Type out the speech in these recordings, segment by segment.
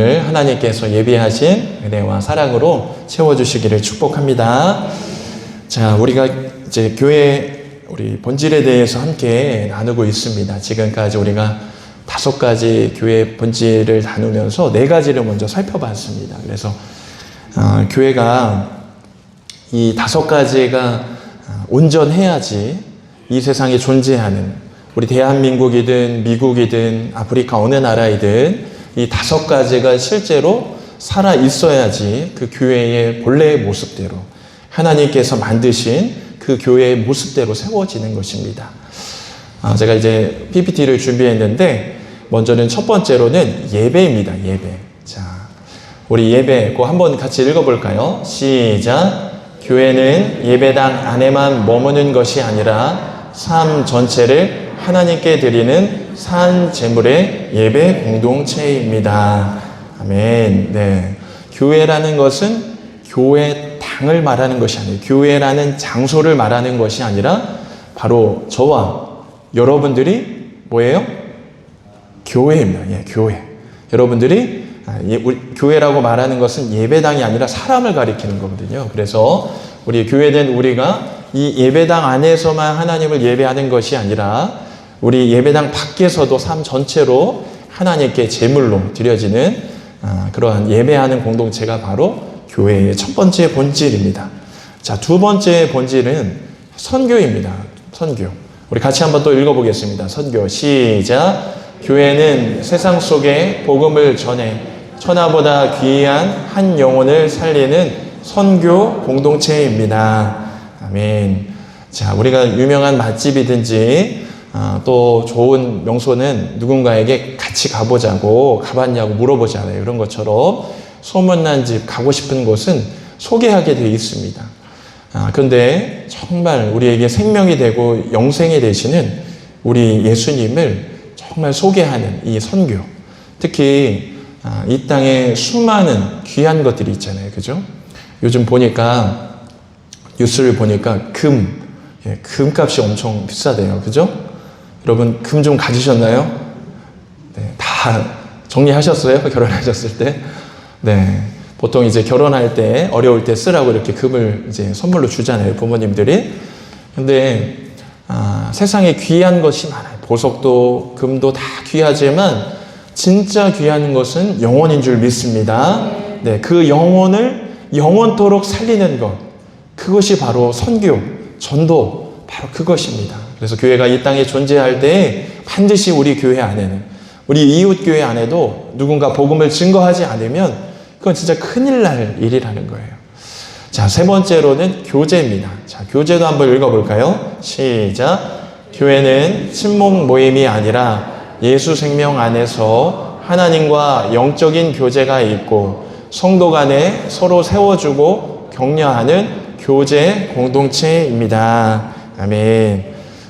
여러분들 하나님께서 예비하신 은혜와 사랑으로 채워주시기를 축복합니다. 자, 우리가 이제 교회 우리 본질에 대해서 함께 나누고 있습니다. 지금까지 우리가 5가지 교회 본질을 나누면서 4가지를 먼저 살펴봤습니다. 그래서 교회가 이 5가지가 온전해야지 이 세상에 존재하는 우리 대한민국이든 미국이든 아프리카 어느 나라이든 이 5가지가 실제로 살아 있어야지 그 교회의 본래의 모습대로 하나님께서 만드신 그 교회의 모습대로 세워지는 것입니다. 제가 이제 PPT를 준비했는데 먼저는 첫 번째로는 예배입니다. 예배. 자, 우리 예배 그거 한번 같이 읽어볼까요? 시작. 교회는 예배당 안에만 머무는 것이 아니라 삶 전체를 하나님께 드리는 산 제물의 예배 공동체입니다. 아멘. 네. 교회라는 것은 교회당을 말하는 것이 아니에요. 교회라는 장소를 말하는 것이 아니라 바로 저와 여러분들이 뭐예요? 교회입니다. 예, 교회. 여러분들이 교회라고 말하는 것은 예배당이 아니라 사람을 가리키는 거거든요. 그래서 우리 교회된 우리가 이 예배당 안에서만 하나님을 예배하는 것이 아니라 우리 예배당 밖에서도 삶 전체로 하나님께 제물로 드려지는 그러한 예배하는 공동체가 바로 교회의 첫 번째 본질입니다. 자, 두 번째 본질은 선교입니다. 선교. 우리 같이 한번 또 읽어보겠습니다. 선교. 시작. 교회는 세상 속에 복음을 전해 천하보다 귀한 한 영혼을 살리는 선교 공동체입니다. 아멘. 자, 우리가 유명한 맛집이든지 또 좋은 명소는 누군가에게 같이 가보자고 가봤냐고 물어보잖아요. 이런 것처럼 소문난 집 가고 싶은 곳은 소개하게 되어 있습니다. 그런데 정말 우리에게 생명이 되고 영생이 되시는 우리 예수님을 정말 소개하는 이 선교, 특히 이 땅에 수많은 귀한 것들이 있잖아요. 그죠? 요즘 보니까 뉴스를 보니까 금값이 엄청 비싸대요. 그죠? 여러분 금 좀 가지셨나요? 네, 다 정리하셨어요? 결혼하셨을 때? 네. 보통 이제 결혼할 때 어려울 때 쓰라고 이렇게 금을 이제 선물로 주잖아요. 부모님들이. 근데 세상에 귀한 것이 많아요. 보석도 금도 다 귀하지만 진짜 귀한 것은 영혼인 줄 믿습니다. 네, 그 영혼을 영원토록 살리는 것, 그것이 바로 선교, 전도, 바로 그것입니다. 그래서 교회가 이 땅에 존재할 때 반드시 우리 교회 안에는, 우리 이웃 교회 안에도 누군가 복음을 증거하지 않으면 그건 진짜 큰일 날 일이라는 거예요. 자, 세 번째로는 교제입니다. 자, 교제도 한번 읽어볼까요? 시작. 교회는 친목 모임이 아니라 예수 생명 안에서 하나님과 영적인 교제가 있고 성도 간에 서로 세워주고 격려하는 교제 공동체입니다. 아멘.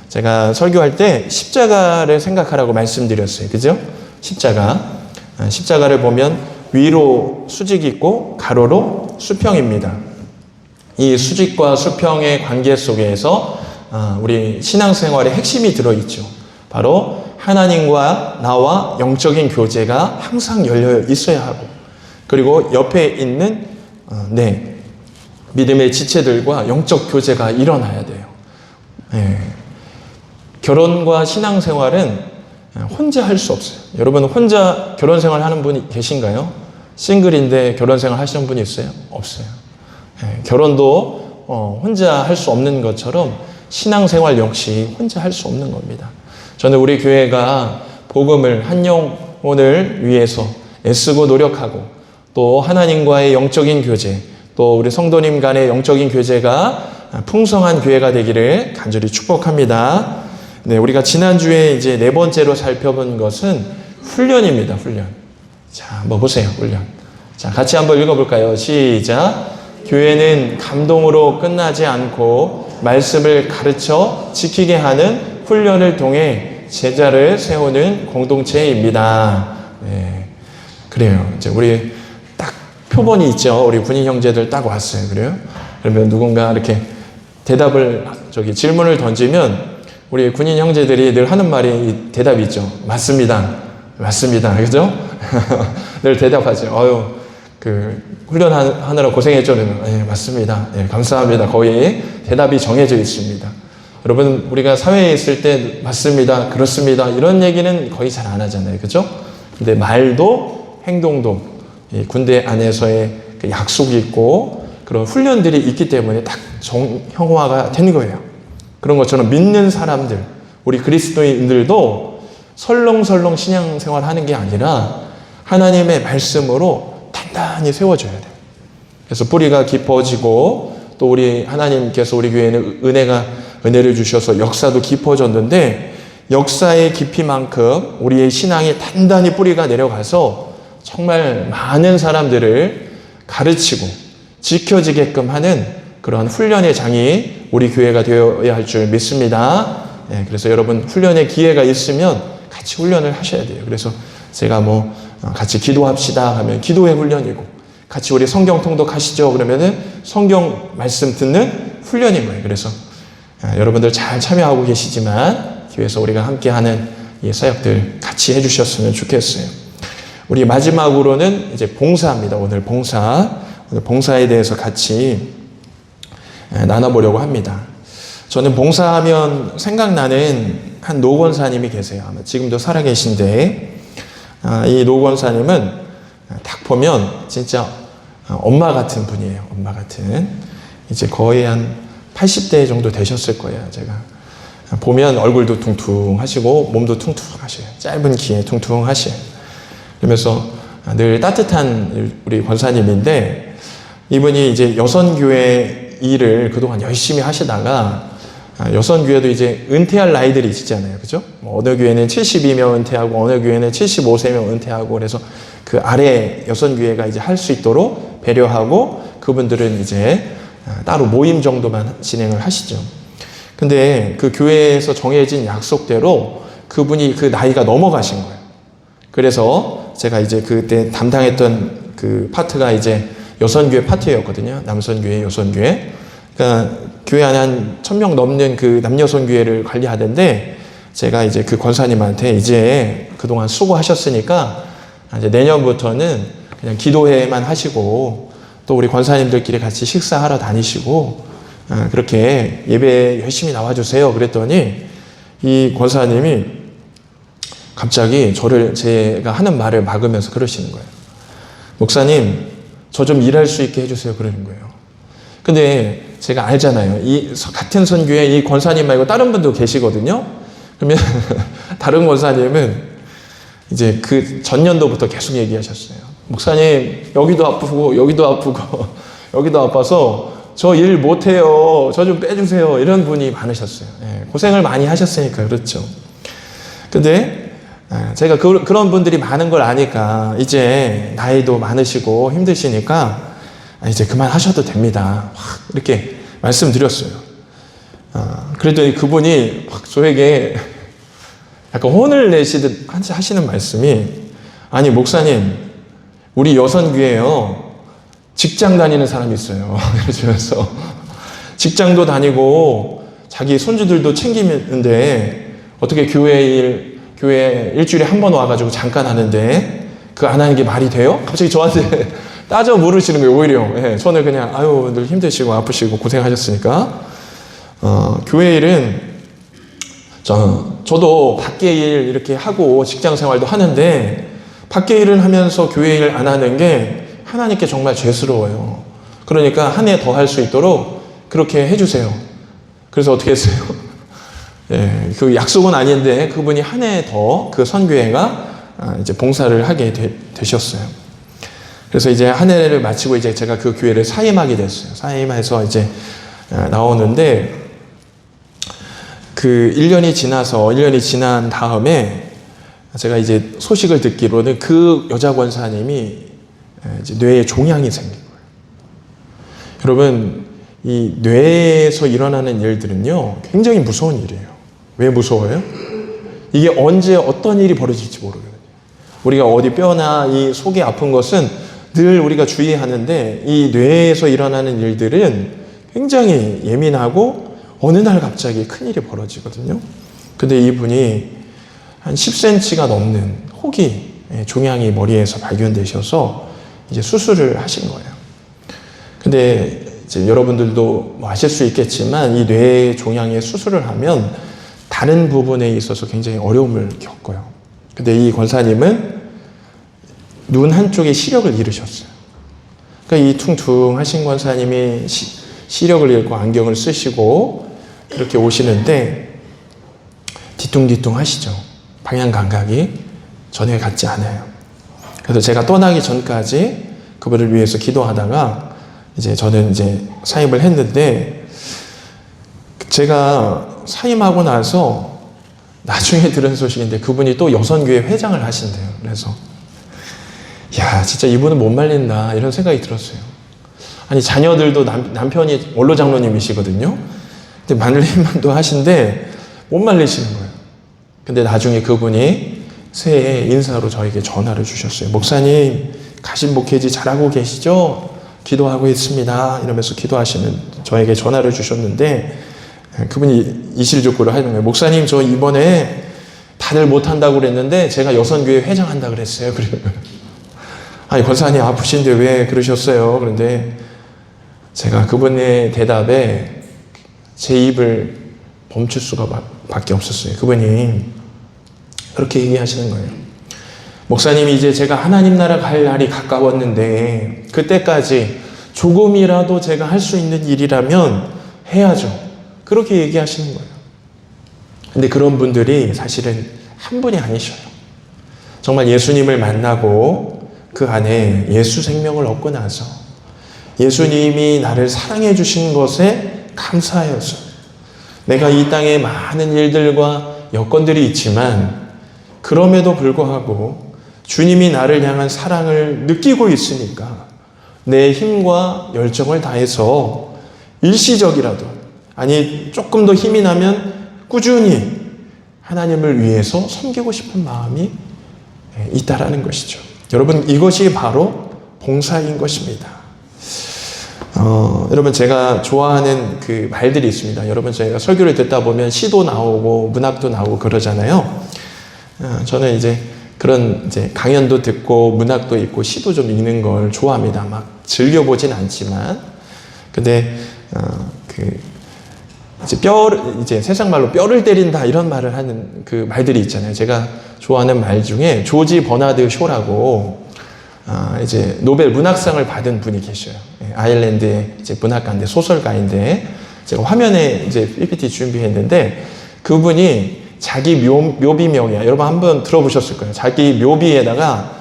제가 설교할 때 십자가를 생각하라고 말씀드렸어요. 그죠? 십자가를 보면 위로 수직이 있고 가로로 수평입니다. 이 수직과 수평의 관계 속에서 우리 신앙생활의 핵심이 들어있죠. 바로 하나님과 나와 영적인 교제가 항상 열려 있어야 하고, 그리고 옆에 있는 믿음의 지체들과 영적 교제가 일어나야 돼요. 네. 결혼과 신앙생활은 혼자 할 수 없어요. 여러분 혼자 결혼생활 하는 분이 계신가요? 싱글인데 결혼생활 하시는 분이 있어요? 없어요. 네. 결혼도 혼자 할 수 없는 것처럼 신앙생활 역시 혼자 할 수 없는 겁니다. 저는 우리 교회가 복음을 한 영혼을 위해서 애쓰고 노력하고 또 하나님과의 영적인 교제, 또 우리 성도님 간의 영적인 교제가 풍성한 교회가 되기를 간절히 축복합니다. 네, 우리가 지난주에 이제 4번째로 살펴본 것은 훈련입니다. 훈련. 자, 한번 보세요. 훈련. 자, 같이 한번 읽어볼까요? 시작. 교회는 감동으로 끝나지 않고 말씀을 가르쳐 지키게 하는 훈련을 통해 제자를 세우는 공동체입니다. 네, 그래요. 이제 우리 딱 표본이 있죠. 우리 군인 형제들 딱 왔어요. 그래요? 그러면 누군가 이렇게 질문을 던지면 우리 군인 형제들이 늘 하는 말이 대답이 있죠. 맞습니다. 맞습니다. 그죠? 늘 대답하죠. 훈련하느라 고생했죠. 네, 맞습니다. 네, 감사합니다. 거의 대답이 정해져 있습니다. 여러분, 우리가 사회에 있을 때 맞습니다. 그렇습니다. 이런 얘기는 거의 잘 안 하잖아요. 그죠? 근데 말도 행동도 이 군대 안에서의 그 약속이 있고 그런 훈련들이 있기 때문에 딱 정형화가 된 거예요. 그런 것처럼 믿는 사람들, 우리 그리스도인들도 설렁설렁 신앙생활 하는 게 아니라 하나님의 말씀으로 단단히 세워져야 돼요. 그래서 뿌리가 깊어지고 또 우리 하나님께서 우리 교회에는 은혜를 주셔서 역사도 깊어졌는데 역사의 깊이만큼 우리의 신앙이 단단히 뿌리가 내려가서 정말 많은 사람들을 가르치고 지켜지게끔 하는 그러한 훈련의 장이 우리 교회가 되어야 할 줄 믿습니다. 네, 그래서 여러분 훈련의 기회가 있으면 같이 훈련을 하셔야 돼요. 그래서 제가 같이 기도합시다 하면 기도의 훈련이고 같이 우리 성경 통독하시죠 그러면은 성경 말씀 듣는 훈련인 거예요. 그래서 여러분들 잘 참여하고 계시지만 교회에서 우리가 함께하는 이 사역들 같이 해주셨으면 좋겠어요. 우리 마지막으로는 이제 봉사입니다. 오늘 봉사에 대해서 같이 나눠보려고 합니다. 저는 봉사하면 생각나는 한 노 권사님이 계세요. 아마 지금도 살아계신데 이 노 권사님은 딱 보면 진짜 엄마 같은 분이에요. 엄마 같은. 이제 거의 한 80대 정도 되셨을 거예요. 제가 보면 얼굴도 퉁퉁하시고 몸도 퉁퉁하셔요. 짧은 키에 퉁퉁하셔요. 그러면서 늘 따뜻한 우리 권사님인데 이분이 이제 여선교회 일을 그동안 열심히 하시다가 여선교회도 이제 은퇴할 나이들이 있잖아요. 그죠? 어느 교회는 72명 은퇴하고 어느 교회는 75세명 은퇴하고 그래서 그 아래 여선교회가 이제 할 수 있도록 배려하고 그분들은 이제 따로 모임 정도만 진행을 하시죠. 근데 그 교회에서 정해진 약속대로 그분이 그 나이가 넘어가신 거예요. 그래서 제가 이제 그때 담당했던 그 파트가 이제 여선교회 파트였거든요. 남선교회, 여선교회. 그러니까 교회 안에 한 1000명 넘는 그 남여선교회를 관리하던데 제가 이제 그 권사님한테 이제 그동안 수고하셨으니까 이제 내년부터는 그냥 기도회만 하시고 또 우리 권사님들끼리 같이 식사하러 다니시고 그렇게 예배 열심히 나와주세요. 그랬더니 이 권사님이 갑자기 제가 하는 말을 막으면서 그러시는 거예요. 목사님, 저 좀 일할 수 있게 해주세요. 그러는 거예요. 근데 제가 알잖아요. 이 같은 선교회 이 권사님 말고 다른 분도 계시거든요. 그러면 다른 권사님은 이제 그 전년도부터 계속 얘기하셨어요. 목사님, 여기도 아프고 여기도 아프고 여기도 아파서 저 일 못해요. 저 좀 빼주세요. 이런 분이 많으셨어요. 고생을 많이 하셨으니까 그렇죠. 근데 제가 그런 분들이 많은 걸 아니까 이제 나이도 많으시고 힘드시니까 이제 그만하셔도 됩니다. 이렇게 말씀드렸어요. 그랬더니 그분이 막 저에게 약간 혼을 내시듯 하시는 말씀이 아니 목사님 우리 여선교회요 직장 다니는 사람이 있어요. 이러면서 직장도 다니고 자기 손주들도 챙기는데 어떻게 교회 일주일에 한 번 와가지고 잠깐 하는데 그거 안 하는 게 말이 돼요? 갑자기 저한테 따져 물으시는 거예요. 오히려 저는 그냥 아유 늘 힘드시고 아프시고 고생하셨으니까 교회 일은 저도 밖에 일 이렇게 하고 직장 생활도 하는데 밖에 일을 하면서 교회 일 안 하는 게 하나님께 정말 죄스러워요. 그러니까 한 해 더 할 수 있도록 그렇게 해주세요. 그래서 어떻게 했어요? 그 약속은 아닌데 그분이 한 해 더 그 선교회가 이제 봉사를 하게 되셨어요. 그래서 이제 한 해를 마치고 이제 제가 그 교회를 사임하게 됐어요. 사임해서 이제 나오는데 그 1년이 지난 다음에 제가 이제 소식을 듣기로는 그 여자 권사님이 이제 뇌에 종양이 생긴 거예요. 여러분, 이 뇌에서 일어나는 일들은요, 굉장히 무서운 일이에요. 왜 무서워요? 이게 언제 어떤 일이 벌어질지 모르거든요. 우리가 어디 뼈나 이 속이 아픈 것은 늘 우리가 주의하는데 이 뇌에서 일어나는 일들은 굉장히 예민하고 어느 날 갑자기 큰일이 벌어지거든요. 근데 이분이 한 10cm가 넘는 혹이 종양이 머리에서 발견되셔서 이제 수술을 하신 거예요. 근데 이제 여러분들도 뭐 아실 수 있겠지만 이 뇌 종양의 수술을 하면 다른 부분에 있어서 굉장히 어려움을 겪어요. 근데 이 권사님은 눈 한쪽에 시력을 잃으셨어요. 그러니까 이 퉁퉁하신 권사님이 시력을 잃고 안경을 쓰시고 이렇게 오시는데 뒤뚱뒤뚱 하시죠. 방향 감각이 전혀 같지 않아요. 그래서 제가 떠나기 전까지 그분을 위해서 기도하다가 이제 저는 이제 사임을 했는데, 제가 사임하고 나서 나중에 들은 소식인데 그분이 또 여선교회 회장을 하신대요. 그래서 야, 진짜 이분은 못 말린다 이런 생각이 들었어요. 아니, 자녀들도 남편이 원로 장로님이시거든요. 근데 말릴만도 하신데 못 말리시는 거예요. 근데 나중에 그분이 새해 인사로 저에게 전화를 주셨어요. 목사님, 가신 목회지 잘하고 계시죠? 기도하고 있습니다. 이러면서 기도하시는 저에게 전화를 주셨는데, 그분이 이실직고를 하는 거예요. 목사님, 저 이번에 다들 못한다고 그랬는데 제가 여선교회 회장한다 그랬어요. 그래요. 아니, 권사님 아프신데 왜 그러셨어요? 그런데 제가 그분의 대답에 제 입을 멈출 수가 밖에 없었어요. 그분이 그렇게 얘기하시는 거예요. 목사님이 이제 제가 하나님 나라 갈 날이 가까웠는데 그때까지 조금이라도 제가 할 수 있는 일이라면 해야죠. 그렇게 얘기하시는 거예요. 근데 그런 분들이 사실은 한 분이 아니셔요. 정말 예수님을 만나고 그 안에 예수 생명을 얻고 나서 예수님이 나를 사랑해 주신 것에 감사하여서 내가 이 땅에 많은 일들과 여건들이 있지만 그럼에도 불구하고 주님이 나를 향한 사랑을 느끼고 있으니까 내 힘과 열정을 다해서 일시적이라도, 아니 조금 더 힘이 나면 꾸준히 하나님을 위해서 섬기고 싶은 마음이 있다라는 것이죠. 여러분, 이것이 바로 봉사인 것입니다. 여러분, 제가 좋아하는 그 말들이 있습니다. 여러분, 저희가 설교를 듣다 보면 시도 나오고 문학도 나오고 그러잖아요. 저는 이제 그런 이제 강연도 듣고 문학도 읽고 시도 좀 읽는 걸 좋아합니다. 막 즐겨보진 않지만. 근데, 이제 세상 말로 뼈를 때린다 이런 말을 하는 그 말들이 있잖아요. 제가 좋아하는 말 중에 조지 버나드 쇼라고, 이제 노벨 문학상을 받은 분이 계셔요. 아일랜드의 이제 문학가인데, 소설가인데, 제가 화면에 이제 PPT 준비했는데, 그분이 자기 묘비명이야. 여러분 한번 들어보셨을 거예요. 자기 묘비에다가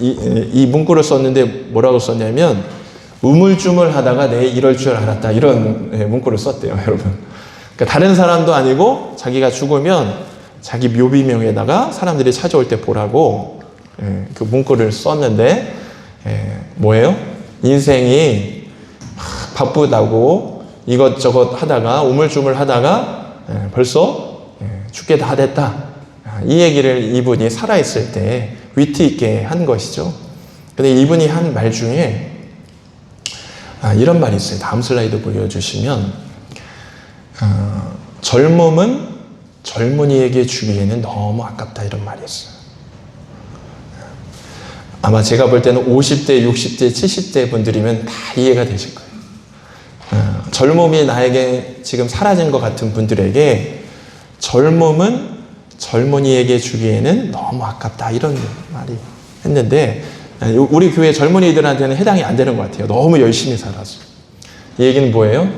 이 문구를 썼는데 뭐라고 썼냐면, 우물쭈물 하다가 내 이럴 줄 알았다. 이런 문구를 썼대요, 여러분. 그러니까 다른 사람도 아니고 자기가 죽으면 자기 묘비명에다가 사람들이 찾아올 때 보라고 그 문구를 썼는데, 뭐예요? 인생이 바쁘다고 이것저것 하다가 우물쭈물 하다가 벌써 죽게 다 됐다. 이 얘기를 이분이 살아있을 때 위트 있게 한 것이죠. 근데 이분이 한 말 중에 이런 말이 있어요. 다음 슬라이드 보여주시면, 젊음은 젊은이에게 주기에는 너무 아깝다, 이런 말이 있어요. 아마 제가 볼 때는 50대, 60대, 70대 분들이면 다 이해가 되실 거예요. 젊음이 나에게 지금 사라진 것 같은 분들에게 젊음은 젊은이에게 주기에는 너무 아깝다, 이런 말이 했는데, 우리 교회 젊은이들한테는 해당이 안 되는 것 같아요. 너무 열심히 살아서. 이 얘기는 뭐예요?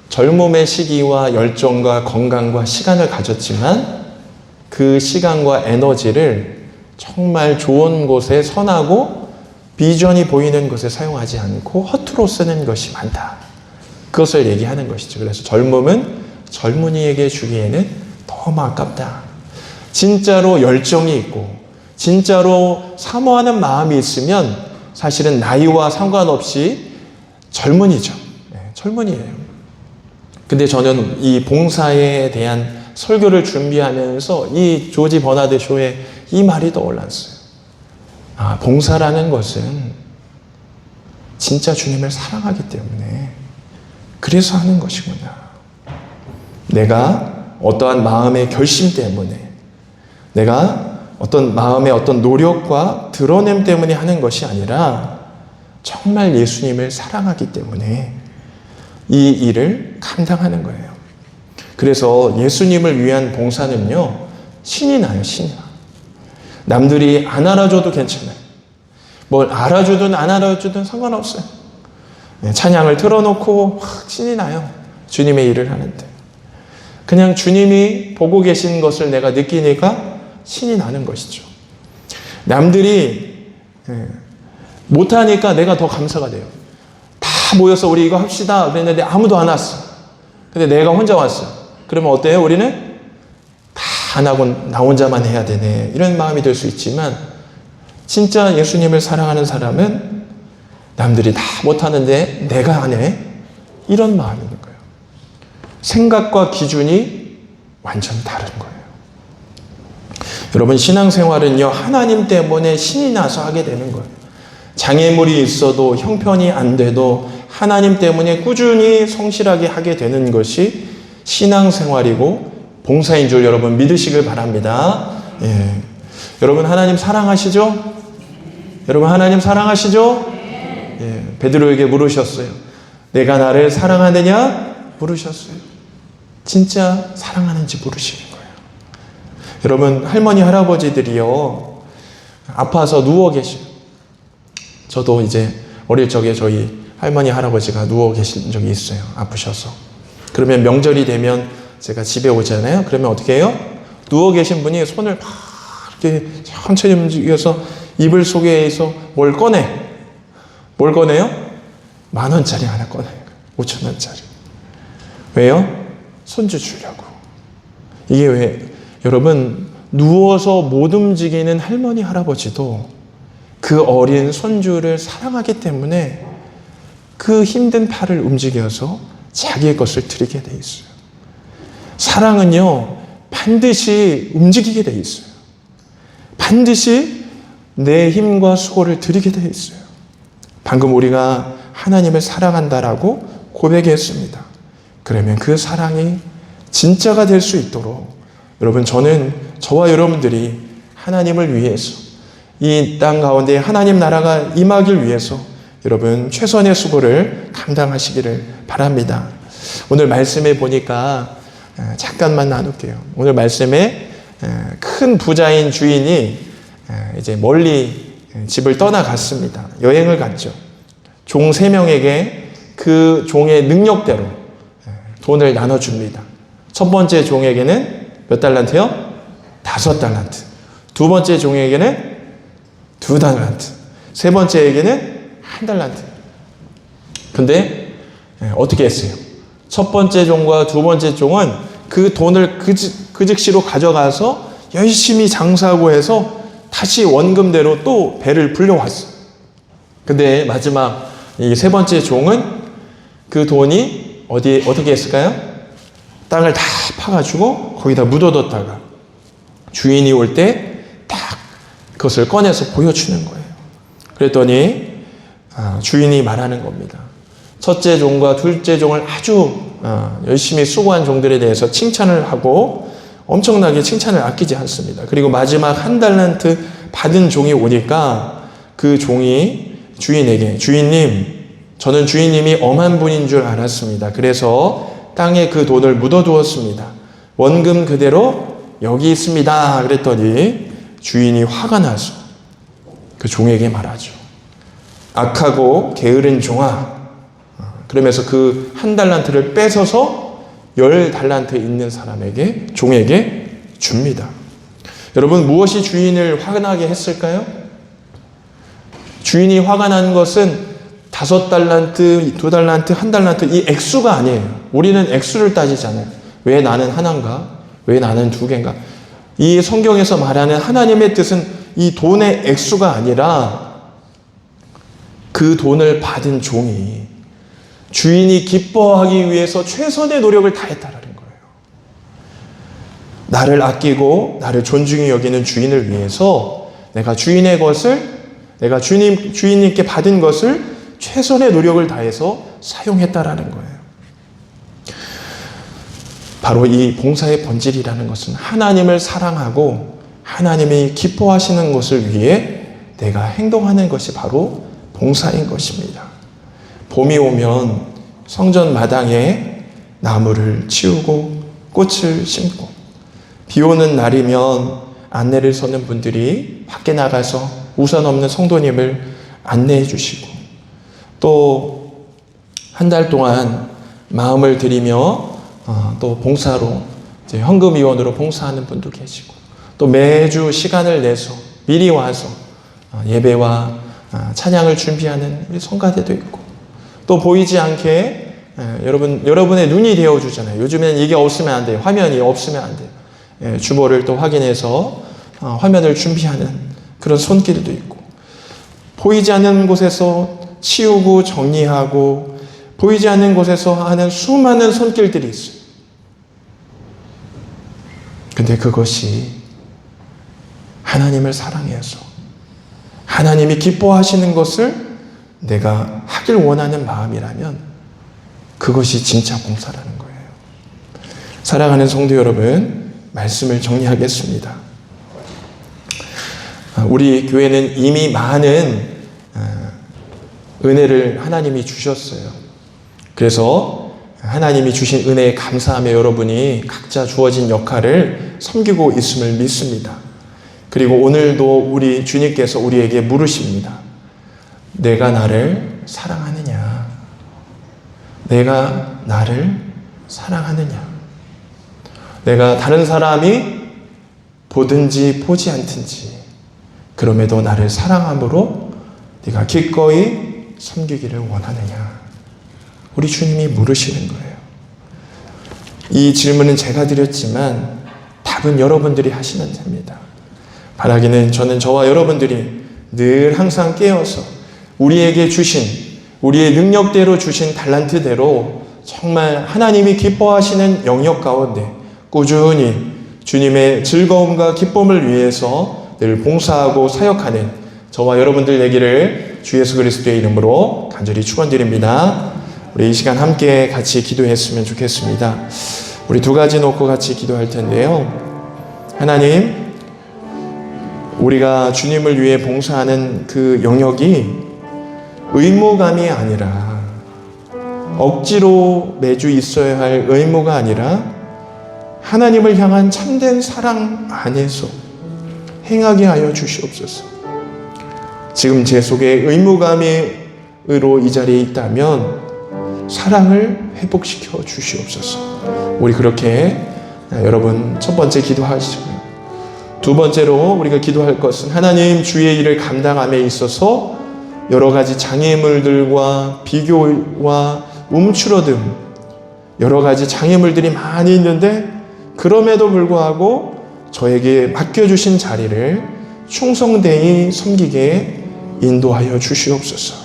젊음의 시기와 열정과 건강과 시간을 가졌지만 그 시간과 에너지를 정말 좋은 곳에 선하고 비전이 보이는 곳에 사용하지 않고 허투루 쓰는 것이 많다. 그것을 얘기하는 것이죠. 그래서 젊음은 젊은이에게 주기에는 너무 아깝다. 진짜로 열정이 있고 진짜로 사모하는 마음이 있으면 사실은 나이와 상관없이 젊은이죠. 젊은이에요. 근데 저는 이 봉사에 대한 설교를 준비하면서 이 조지 버나드 쇼의 이 말이 떠올랐어요. 봉사라는 것은 진짜 주님을 사랑하기 때문에 그래서 하는 것이구나. 내가 어떠한 마음의 결심 때문에, 내가 어떤 마음의 어떤 노력과 드러냄 때문에 하는 것이 아니라 정말 예수님을 사랑하기 때문에 이 일을 감당하는 거예요. 그래서 예수님을 위한 봉사는요, 신이 나요, 신이 나. 남들이 안 알아줘도 괜찮아요. 뭘 알아주든 안 알아주든 상관없어요. 찬양을 틀어놓고 확 신이 나요. 주님의 일을 하는데. 그냥 주님이 보고 계신 것을 내가 느끼니까 신이 나는 것이죠. 남들이 못하니까 내가 더 감사가 돼요. 다 모여서 우리 이거 합시다 그랬는데 아무도 안 왔어. 근데 내가 혼자 왔어. 그러면 어때요? 우리는 다 안 하고 나 혼자만 해야 되네. 이런 마음이 들 수 있지만 진짜 예수님을 사랑하는 사람은 남들이 다 못하는데 내가 하네. 이런 마음인 거예요. 생각과 기준이 완전 다른 거예요. 여러분, 신앙생활은요, 하나님 때문에 신이 나서 하게 되는 거예요. 장애물이 있어도 형편이 안 돼도 하나님 때문에 꾸준히 성실하게 하게 되는 것이 신앙생활이고 봉사인 줄 여러분 믿으시길 바랍니다. 예. 여러분 하나님 사랑하시죠? 여러분 하나님 사랑하시죠? 예. 베드로에게 물으셨어요. 내가 나를 사랑하느냐? 물으셨어요. 진짜 사랑하는지 물으시는 거예요. 여러분 할머니 할아버지들이요, 아파서 누워 계셔요. 저도 이제 어릴 적에 저희 할머니 할아버지가 누워 계신 적이 있어요. 아프셔서. 그러면 명절이 되면 제가 집에 오잖아요. 그러면 어떻게 해요? 누워 계신 분이 손을 막 이렇게 천천히 움직여서 이불 속에서 뭘 꺼내. 뭘 꺼내요? 10,000원짜리 하나 꺼내요. 5,000원짜리. 왜요? 손주 주려고. 이게 왜? 여러분, 누워서 못 움직이는 할머니 할아버지도 그 어린 손주를 사랑하기 때문에 그 힘든 팔을 움직여서 자기의 것을 드리게 돼 있어요. 사랑은요, 반드시 움직이게 돼 있어요. 반드시 내 힘과 수고를 드리게 돼 있어요. 방금 우리가 하나님을 사랑한다라고 고백했습니다. 그러면 그 사랑이 진짜가 될 수 있도록 여러분, 저는 저와 여러분들이 하나님을 위해서 이 땅 가운데 하나님 나라가 임하길 위해서 여러분 최선의 수고를 감당하시기를 바랍니다. 오늘 말씀에 보니까 잠깐만 나눌게요. 오늘 말씀에 큰 부자인 주인이 이제 멀리 집을 떠나갔습니다. 여행을 갔죠. 종 3명에게 그 종의 능력대로 돈을 나눠줍니다. 첫 번째 종에게는 몇 달란트요? 5달란트. 두 번째 종에게는 2달란트. 세 번째에게는 1달란트. 근데 어떻게 했어요? 첫 번째 종과 두 번째 종은 그 돈을 그 즉시로 가져가서 열심히 장사하고 해서 다시 원금대로 또 배를 불려왔어요. 근데 마지막 이 세 번째 종은 그 돈이 어떻게 했을까요? 땅을 다 파가지고 거기다 묻어뒀다가 주인이 올 때 딱 그것을 꺼내서 보여주는 거예요. 그랬더니 주인이 말하는 겁니다. 첫째 종과 둘째 종을 아주 열심히 수고한 종들에 대해서 칭찬을 하고 엄청나게 칭찬을 아끼지 않습니다. 그리고 마지막 1달란트 받은 종이 오니까 그 종이 주인에게, 주인님, 저는 주인님이 엄한 분인 줄 알았습니다. 그래서 땅에 그 돈을 묻어두었습니다. 원금 그대로 여기 있습니다. 그랬더니 주인이 화가 나서 그 종에게 말하죠. 악하고 게으른 종아. 그러면서 그 1달란트를 뺏어서 10달란트 있는 사람에게, 종에게 줍니다. 여러분, 무엇이 주인을 화나게 했을까요? 주인이 화가 난 것은 5달란트, 2달란트, 1달란트 이 액수가 아니에요. 우리는 액수를 따지잖아요. 왜 나는 하나인가? 왜 나는 2개인가? 이 성경에서 말하는 하나님의 뜻은 이 돈의 액수가 아니라 그 돈을 받은 종이 주인이 기뻐하기 위해서 최선의 노력을 다했다는 거예요. 나를 아끼고 나를 존중히 여기는 주인을 위해서 내가 주인의 것을, 내가 주인님께 받은 것을 최선의 노력을 다해서 사용했다라는 거예요. 바로 이 봉사의 본질이라는 것은 하나님을 사랑하고 하나님이 기뻐하시는 것을 위해 내가 행동하는 것이 바로 봉사인 것입니다. 봄이 오면 성전 마당에 나무를 치우고 꽃을 심고, 비 오는 날이면 안내를 서는 분들이 밖에 나가서 우산 없는 성도님을 안내해 주시고, 또 한 달 동안 마음을 들이며 또 봉사로 이제 헌금위원으로 봉사하는 분도 계시고, 또 매주 시간을 내서 미리 와서 예배와 찬양을 준비하는 우리 성가대도 있고, 또 보이지 않게 여러분의 눈이 되어주잖아요. 요즘에는 이게 없으면 안 돼요. 화면이 없으면 안 돼요. 주보를 또 확인해서 화면을 준비하는 그런 손길도 있고, 보이지 않는 곳에서 치우고 정리하고, 보이지 않는 곳에서 하는 수많은 손길들이 있어요. 근데 그것이 하나님을 사랑해서 하나님이 기뻐하시는 것을 내가 하길 원하는 마음이라면 그것이 진짜 봉사라는 거예요. 사랑하는 성도 여러분, 말씀을 정리하겠습니다. 우리 교회는 이미 많은 은혜를 하나님이 주셨어요. 그래서 하나님이 주신 은혜에 감사하며 여러분이 각자 주어진 역할을 섬기고 있음을 믿습니다. 그리고 오늘도 우리 주님께서 우리에게 물으십니다. 내가 나를 사랑하느냐? 내가 나를 사랑하느냐? 내가 다른 사람이 보든지 보지 않든지 그럼에도 나를 사랑함으로 네가 기꺼이 섬기기를 원하느냐? 우리 주님이 물으시는 거예요. 이 질문은 제가 드렸지만 답은 여러분들이 하시면 됩니다. 바라기는 저는 저와 여러분들이 늘 항상 깨어서 우리에게 주신, 우리의 능력대로 주신 달란트대로 정말 하나님이 기뻐하시는 영역 가운데 꾸준히 주님의 즐거움과 기쁨을 위해서 늘 봉사하고 사역하는 저와 여러분들 되기를 주 예수 그리스도의 이름으로 간절히 축원드립니다. 우리 이 시간 함께 같이 기도했으면 좋겠습니다. 우리 두 가지 놓고 같이 기도할 텐데요. 하나님, 우리가 주님을 위해 봉사하는 그 영역이 의무감이 아니라, 억지로 매주 있어야 할 의무가 아니라 하나님을 향한 참된 사랑 안에서 행하게 하여 주시옵소서. 지금 제 속에 의무감으로 이 자리에 있다면 사랑을 회복시켜 주시옵소서. 우리 그렇게 여러분 첫 번째 기도하시고요. 두 번째로 우리가 기도할 것은 하나님 주의 일을 감당함에 있어서 여러 가지 장애물들과 비교와 움츠러듦, 여러 가지 장애물들이 많이 있는데 그럼에도 불구하고 저에게 맡겨주신 자리를 충성되이 섬기게 인도하여 주시옵소서.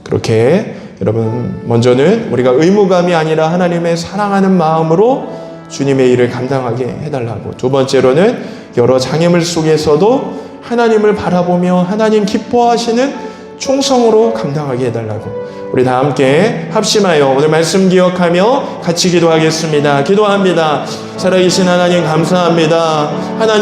그렇게 여러분 먼저는 우리가 의무감이 아니라 하나님의 사랑하는 마음으로 주님의 일을 감당하게 해달라고, 두 번째로는 여러 장애물 속에서도 하나님을 바라보며 하나님 기뻐하시는 충성으로 감당하게 해달라고, 우리 다 함께 합심하여 오늘 말씀 기억하며 같이 기도하겠습니다. 기도합니다. 살아계신 하나님 감사합니다. 하나님